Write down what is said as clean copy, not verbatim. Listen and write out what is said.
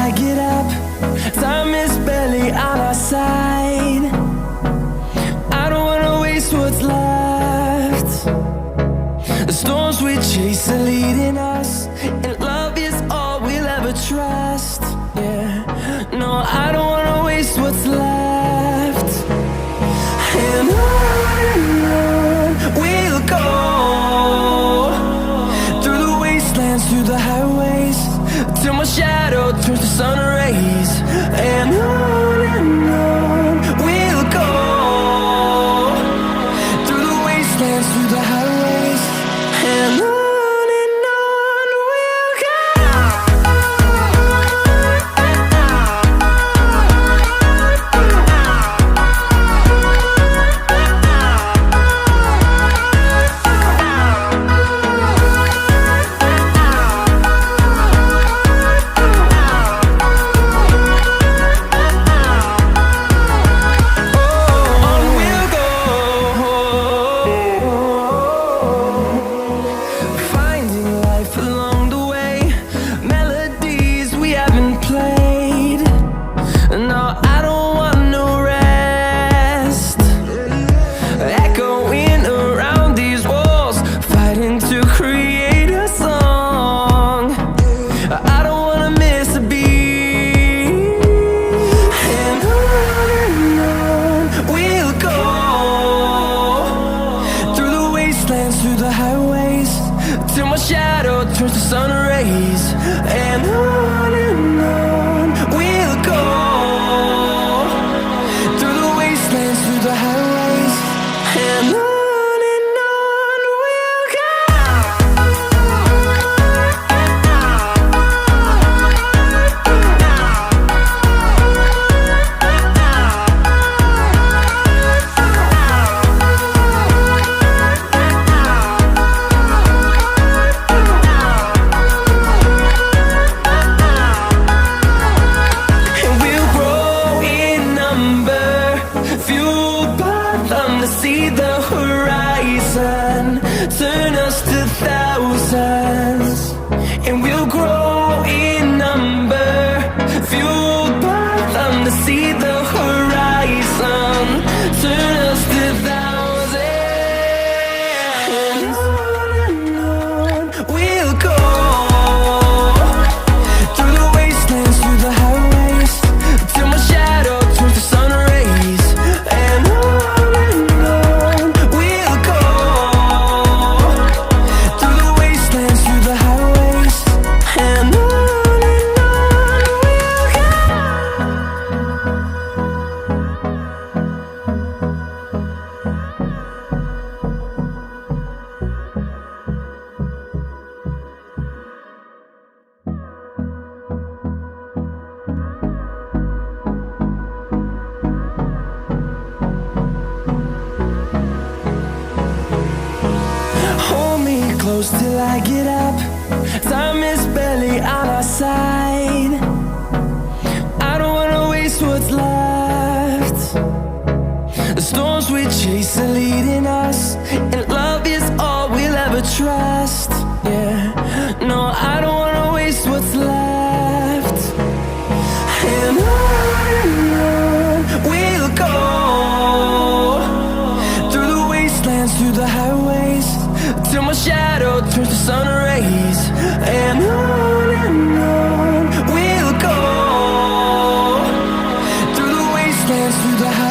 I get up. Time is barely on our side. I don't wanna waste what's left. The storms we chase are leading us, and love is all we'll ever trust. Yeah, no, I don't wanna waste what's left. And on we'll go, through the wastelands, through the highways, till my shadow turns to sun rays. And on we'll go, through the wastelands, through the highways, and on we'll go. Through the highways, till my shadow turns to sun rays. And on we'll go, through the wastelands, through the highways, and on we'll go. See the horizon turn us to thousands, and we'll grow in number, fueled by them. To see the horizon turn us to thousands, and on we'll go, through the wastelands, through the highways, till my shadow turns to sun rays. And close till I get up. Time is barely on our side. I don't wanna waste what's left. The storms we chase are leading us, and love is all we'll ever trust. Yeah, no, I don't wanna waste what's left. And on we'll go, through the wastelands, through the highways, till my shadow turns to sun rays. And on we'll go, through the wastelands, through the highways.